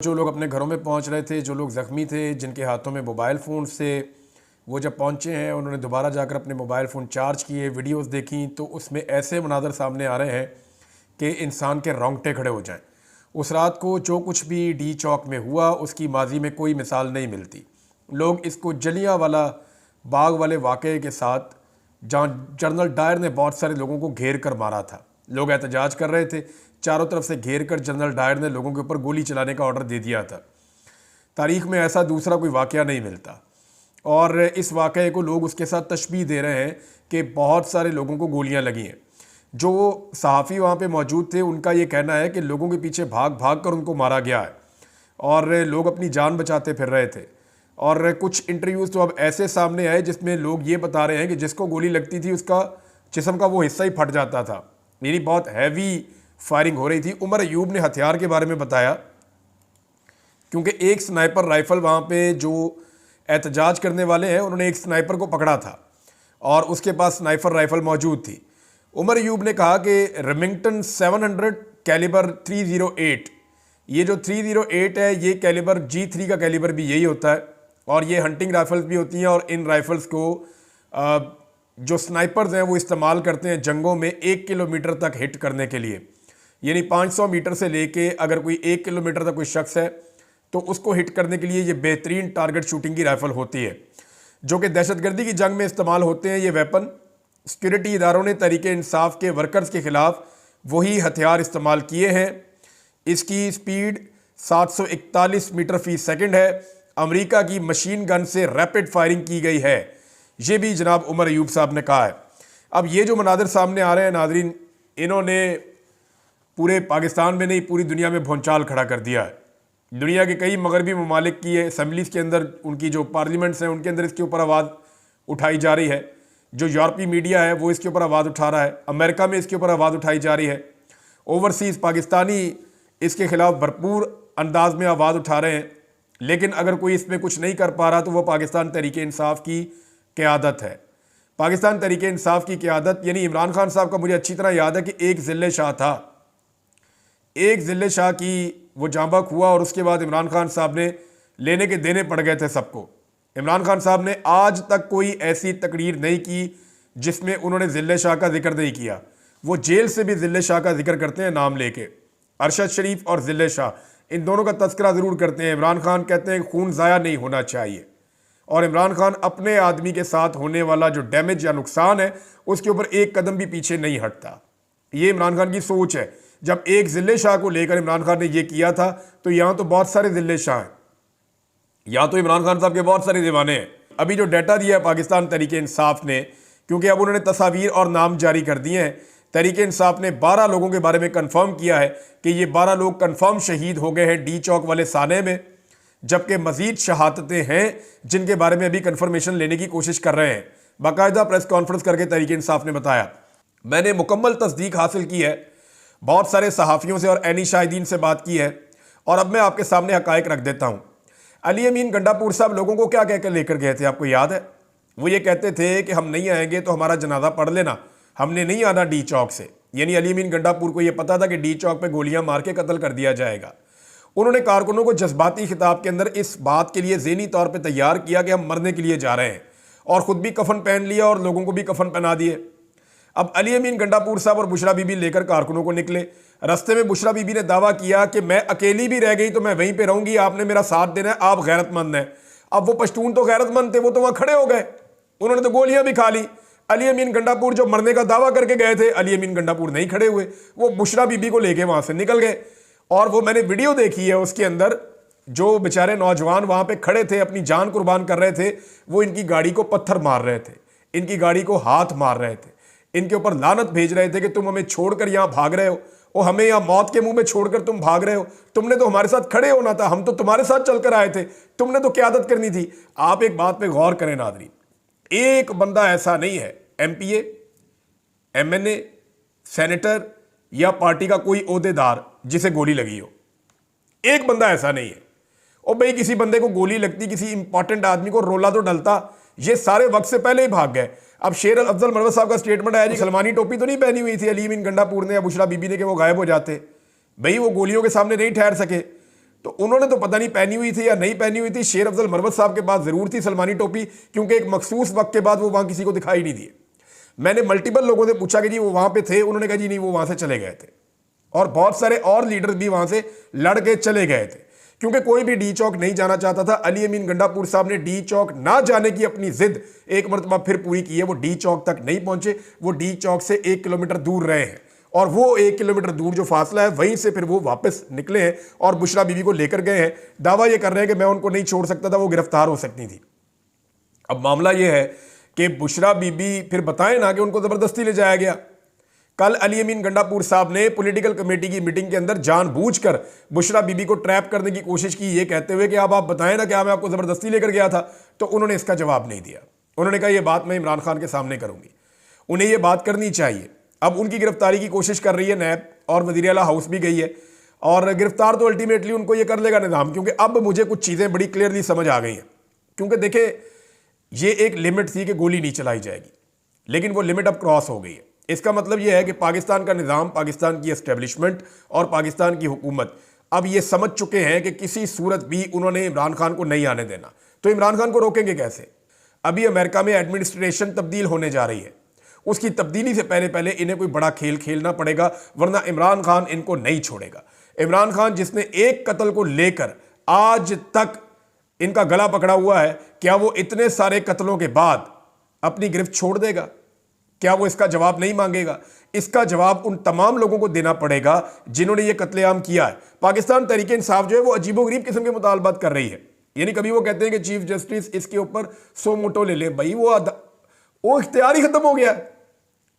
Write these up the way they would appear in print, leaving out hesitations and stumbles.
जो लोग अपने घरों में पहुंच रहे थे, जो लोग ज़ख्मी थे, जिनके हाथों में मोबाइल फ़ोन से, वो जब पहुंचे हैं उन्होंने दोबारा जाकर अपने मोबाइल फ़ोन चार्ज किए, वीडियोस देखी, तो उसमें ऐसे मनाज़र सामने आ रहे हैं कि इंसान के रोंगटे खड़े हो जाएं। उस रात को जो कुछ भी डी चौक में हुआ उसकी माजी में कोई मिसाल नहीं मिलती। लोग इसको जलियांवाला बाग वाले वाक़े के साथ, जहाँ जनरल डायर ने बहुत सारे लोगों को घेर कर मारा था, लोग एहतजाज कर रहे थे, चारों तरफ से घेर कर जनरल डायर ने लोगों के ऊपर गोली चलाने का ऑर्डर दे दिया था। तारीख़ में ऐसा दूसरा कोई वाक़या नहीं मिलता और इस वाक़े को लोग उसके साथ तशबीह दे रहे हैं कि बहुत सारे लोगों को गोलियां लगी हैं। जो सहाफ़ी वहाँ पे मौजूद थे उनका ये कहना है कि लोगों के पीछे भाग भाग कर उनको मारा गया है और लोग अपनी जान बचाते फिर रहे थे। और कुछ इंटरव्यूज़ तो अब ऐसे सामने आए जिसमें लोग ये बता रहे हैं कि जिसको गोली लगती थी उसका जिस्म का वो हिस्सा ही फट जाता था, यानी बहुत हैवी फायरिंग हो रही थी। उमर अयूब ने हथियार के बारे में बताया, क्योंकि एक स्नाइपर राइफ़ल वहाँ पे जो एहतजाज करने वाले हैं उन्होंने एक स्नाइपर को पकड़ा था और उसके पास स्नाइपर राइफ़ल मौजूद थी। उमर अयूब ने कहा कि रेमिंगटन 700 कैलिबर 308, ये जो 308 है ये कैलिबर G3 का कैलिबर भी यही होता है और ये हंटिंग राइफ़ल्स भी होती हैं और इन राइफ़ल्स को जो स्नाइपर्स हैं वो इस्तेमाल करते हैं जंगों में 1 किलोमीटर तक हिट करने के लिए, यानी 500 मीटर से लेके अगर कोई 1 किलोमीटर तक कोई शख्स है तो उसको हिट करने के लिए ये बेहतरीन टारगेट शूटिंग की राइफ़ल होती है, जो कि दहशतगर्दी की जंग में इस्तेमाल होते हैं। ये वेपन सिक्योरिटी इदारों ने तहरीक इंसाफ के वर्कर्स के ख़िलाफ़ वही हथियार इस्तेमाल किए हैं। इसकी स्पीड 741 मीटर फ़ी सेकंड है। अमेरिका की मशीन गन से रैपिड फायरिंग की गई है, ये भी जनाब उमर अयूब साहब ने कहा है। अब ये जो मनाज़र सामने आ रहे हैं नाज़रीन, इन्होंने पूरे पाकिस्तान में नहीं पूरी दुनिया में भौंचाल खड़ा कर दिया है। दुनिया के कई मगरबी ममालिक की असम्बलीज़ के अंदर, उनकी जो पार्लियामेंट्स हैं उनके अंदर इसके ऊपर आवाज़ उठाई जा रही है। जो यूरोपीय मीडिया है वो इसके ऊपर आवाज़ उठा रहा है, अमेरिका में इसके ऊपर आवाज़ उठाई जा रही है, ओवरसीज़ पाकिस्तानी इसके ख़िलाफ़ भरपूर अंदाज में आवाज़ उठा रहे हैं। लेकिन अगर कोई इसमें कुछ नहीं कर पा रहा तो वह पाकिस्तान तहरीक इंसाफ की क़यादत है। पाकिस्तान तहरीक इंसाफ की क़यादत यानी इमरान खान साहब का मुझे अच्छी तरह याद है कि एक ज़िले शाह था, एक ज़िले शाह की वो जांबक हुआ और उसके बाद इमरान खान साहब ने लेने के देने पड़ गए थे सबको। इमरान खान साहब ने आज तक कोई ऐसी तकरीर नहीं की जिसमें उन्होंने ज़िले शाह का जिक्र नहीं किया। वो जेल से भी ज़िले शाह का जिक्र करते हैं नाम लेके। अरशद शरीफ और ज़िले शाह इन दोनों का तस्करा ज़रूर करते हैं। इमरान खान कहते हैं खून ज़ाया नहीं होना चाहिए और इमरान खान अपने आदमी के साथ होने वाला जो डैमेज या नुकसान है उसके ऊपर एक कदम भी पीछे नहीं हटता। ये इमरान खान की सोच है। जब एक ज़िले शाह को लेकर इमरान खान ने ये किया था तो यहाँ तो बहुत सारे ज़िले शाह हैं, या तो इमरान खान साहब के बहुत सारे दीवाने हैं। अभी जो डाटा दिया है पाकिस्तान तहरीक इंसाफ ने, क्योंकि अब उन्होंने तस्वीर और नाम जारी कर दिए हैं, तहरीक इंसाफ ने 12 लोगों के बारे में कंफर्म किया है कि ये 12 लोग कंफर्म शहीद हो गए हैं डी चौक वाले साने में, जबकि मजीद शहादतें हैं जिनके बारे में अभी कंफर्मेशन लेने की कोशिश कर रहे हैं। बाकायदा प्रेस कॉन्फ्रेंस करके तहरीक इंसाफ ने बताया, मैंने मुकम्मल तस्दीक हासिल की है, बहुत सारे सहाफ़ियों से और ऐनी शाहिदीन से बात की है और अब मैं आपके सामने हकायक रख देता हूँ। अली अमीन गंडापुर साहब लोगों को क्या कहकर लेकर गए थे, आपको याद है? वो ये कहते थे कि हम नहीं आएंगे तो हमारा जनाजा पढ़ लेना, हमने नहीं आना डी चौक से। यानी अली अमीन गंडापुर को ये पता था कि डी चौक पे गोलियां मार के कत्ल कर दिया जाएगा। उन्होंने कारकुनों को जज्बाती खिताब के अंदर इस बात के लिए ज़हनी तौर पर तैयार किया कि हम मरने के लिए जा रहे हैं और ख़ुद भी कफन पहन लिया और लोगों को भी कफन पहना दिए। अब अली अमीन गंडापुर साहब और बुशरा बीबी लेकर कारकुनों को निकले। रास्ते में बुशरा बीबी ने दावा किया कि मैं अकेली भी रह गई तो मैं वहीं पे रहूंगी, आपने मेरा साथ देना है, आप गैरतमंद हैं। अब वो पश्तून तो गैरतमंद थे, वो तो वहां खड़े हो गए, उन्होंने तो गोलियां भी खा ली। अली अमीन गंडापुर जो मरने का दावा करके गए थे, अली अमीन गंडापुर नहीं खड़े हुए, वो बुशरा बीबी को लेके वहां से निकल गए। और वो मैंने वीडियो देखी है, उसके अंदर जो बेचारे नौजवान वहां पे खड़े थे अपनी जान कुर्बान कर रहे थे, वो इनकी गाड़ी को पत्थर मार रहे थे, इनकी गाड़ी को हाथ मार रहे थे, इनके ऊपर लानत भेज रहे थे कि तुम हमें छोड़कर यहां भाग रहे हो, और हमें यहां मौत के मुंह में छोड़कर तुम भाग रहे हो, तुमने तो हमारे साथ खड़े होना था, हम तो तुम्हारे साथ चलकर आए थे, तुमने तो क़यादत करनी थी। आप एक बात पे गौर करें नाज़रीन, एक बंदा ऐसा नहीं है एमपीए, एमएनए, सेनेटर या पार्टी का कोई ओहदेदार जिसे गोली लगी हो, एक बंदा ऐसा नहीं है। और भाई किसी बंदे को गोली लगती, किसी इंपॉर्टेंट आदमी को रोला तो डलता, ये सारे वक्त से पहले ही भाग गए। अब शेर अफजल मरवत साहब का स्टेटमेंट आया जी, सलमानी टोपी तो नहीं पहनी हुई थी अली अमीन गंडापुर ने या बुशरा बीबी ने कि वो गायब हो जाते। भाई वो गोलियों के सामने नहीं ठहर सके, तो उन्होंने तो पता नहीं पहनी हुई थी या नहीं पहनी हुई थी। शेर अफजल मरवत साहब के पास जरूर थी सलमानी टोपी, क्योंकि एक मखसूस वक्त के बाद वो वहां किसी को दिखाई नहीं दिए। मैंने मल्टीपल लोगों से पूछा कि जी वो वहां पे थे, उन्होंने कहा जी नहीं वो वहां से चले गए थे। और बहुत सारे और लीडर भी वहां से लड़ के चले गए थे, क्योंकि कोई भी डी चौक नहीं जाना चाहता था। अली अमीन गंडापुर साहब ने डी चौक ना जाने की अपनी जिद एक मरतबा फिर पूरी की है। वो डी चौक तक नहीं पहुंचे, वो डी चौक से 1 किलोमीटर दूर रहे हैं, और वो 1 किलोमीटर दूर जो फासला है वहीं से फिर वो वापस निकले हैं और बुशरा बीबी को लेकर गए हैं। दावा ये कर रहे हैं कि मैं उनको नहीं छोड़ सकता था, वो गिरफ्तार हो सकती थी। अब मामला ये है कि बुशरा बीबी फिर बताएं ना कि उनको जबरदस्ती ले जाया गया। कल अली अमीन गंडापुर साहब ने पॉलिटिकल कमेटी की मीटिंग के अंदर जानबूझकर बुशरा बीबी को ट्रैप करने की कोशिश की, ये कहते हुए कि अब आप बताएं ना कि मैं आपको जबरदस्ती लेकर गया था। तो उन्होंने इसका जवाब नहीं दिया। उन्होंने कहा यह बात मैं इमरान खान के सामने करूंगी, उन्हें यह बात करनी चाहिए। अब उनकी गिरफ्तारी की कोशिश कर रही है नैब, और वज़ीर आला हाउस भी गई है, और गिरफ्तार तो अल्टीमेटली उनको ये कर लेगा निज़ाम। क्योंकि अब मुझे कुछ चीज़ें बड़ी क्लियरली समझ आ गई हैं। क्योंकि देखें, ये एक लिमिट थी कि गोली नहीं चलाई जाएगी, लेकिन वो लिमिट अब क्रॉस हो गई है। इसका मतलब यह है कि पाकिस्तान का निज़ाम, पाकिस्तान की एस्टेब्लिशमेंट और पाकिस्तान की हुकूमत अब ये समझ चुके हैं कि किसी सूरत भी उन्होंने इमरान खान को नहीं आने देना। तो इमरान खान को रोकेंगे कैसे? अभी अमेरिका में एडमिनिस्ट्रेशन तब्दील होने जा रही है, उसकी तब्दीली से पहले पहले इन्हें कोई बड़ा खेल खेलना पड़ेगा, वरना इमरान खान इनको नहीं छोड़ेगा। इमरान खान जिसने एक कत्ल को लेकर आज तक इनका गला पकड़ा हुआ है, क्या वो इतने सारे कत्लों के बाद अपनी गिरफ्त छोड़ देगा? क्या वो इसका जवाब नहीं मांगेगा? इसका जवाब उन तमाम लोगों को देना पड़ेगा जिन्होंने ये कत्लेआम किया है। पाकिस्तान तहरीक इंसाफ जो है वो अजीबोगरीब किस्म के मुतालबात कर रही है। यानी कभी वो कहते हैं कि चीफ जस्टिस इसके ऊपर सो मोटो ले ले, भाई वो इख्तियार ही खत्म हो गया।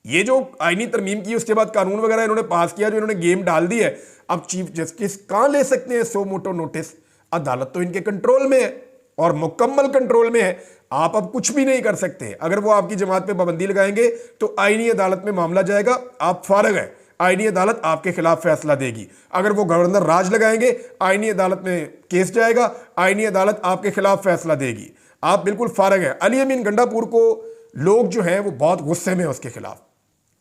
ये जो आईनी तरमीम की उसके बाद कानून वगैरह इन्होंने पास किया, जो इन्होंने गेम डाल दी है, अब चीफ जस्टिस कहां ले सकते हैं सो मोटो नोटिस? अदालत तो इनके कंट्रोल में है और मुकम्मल कंट्रोल में है। आप अब कुछ भी नहीं कर सकते। अगर वो आपकी जमात पे पाबंदी लगाएंगे तो आईनी अदालत में मामला जाएगा, आप फारग हैं, आईनी अदालत आपके खिलाफ फैसला देगी। अगर वो गवर्नर राज लगाएंगे, आईनी अदालत में केस जाएगा, आईनी अदालत आपके खिलाफ फैसला देगी, आप बिल्कुल फारग हैं। अली अमीन गंडापुर को लोग जो हैं वो बहुत गुस्से में है उसके खिलाफ,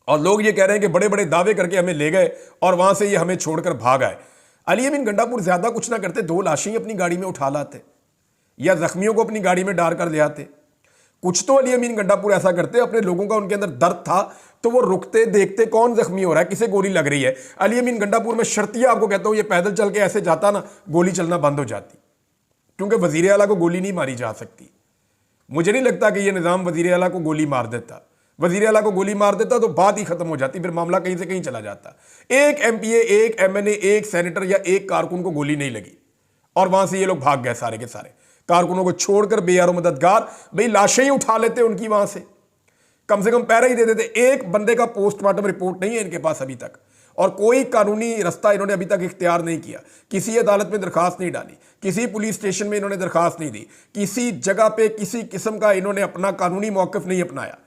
और लोग ये कह रहे हैं कि बड़े बड़े दावे करके हमें ले गए और वहां से ये हमें छोड़कर भाग आए। अली अमीन गंडापुर ज्यादा कुछ ना करते, 2 लाशें ही अपनी गाड़ी में उठा लाते या जख्मियों को अपनी गाड़ी में डाल कर ले आते। कुछ तो अली अमीन गंडापुर ऐसा करते, अपने लोगों का उनके अंदर दर्द था तो वो रुकते, देखते कौन जख्मी हो रहा है, किसे गोली लग रही है। अली अमीन गंडापुर में शर्तिया आपको कहता हूं, ये पैदल चल के ऐसे जाता ना, गोली चलना बंद हो जाती, क्योंकि वजीर आला को गोली नहीं मारी जा सकती। मुझे नहीं लगता कि यह निज़ाम वजीर आला को गोली मार देता। वजीर आला को गोली मार देता तो बात ही खत्म हो जाती, फिर मामला कहीं से कहीं चला जाता। एक एमपीए, एक एमएनए, एक सेनेटर या एक कारकुन को गोली नहीं लगी और वहां से ये लोग भाग गए सारे के सारे। कारकुनों को छोड़कर बेयारो मददगार भाई लाशें ही उठा लेते उनकी, वहां से कम से कम पैरा ही दे देते। एक बंदे का पोस्टमार्टम रिपोर्ट नहीं है इनके पास अभी तक, और कोई कानूनी रास्ता इन्होंने अभी तक इख्तियार नहीं किया। किसी अदालत में दरखास्त नहीं डाली, किसी पुलिस स्टेशन में इन्होंने दरखास्त नहीं दी, किसी जगह पे किसी किस्म का इन्होंने अपना कानूनी मौक़िफ़ नहीं अपनाया।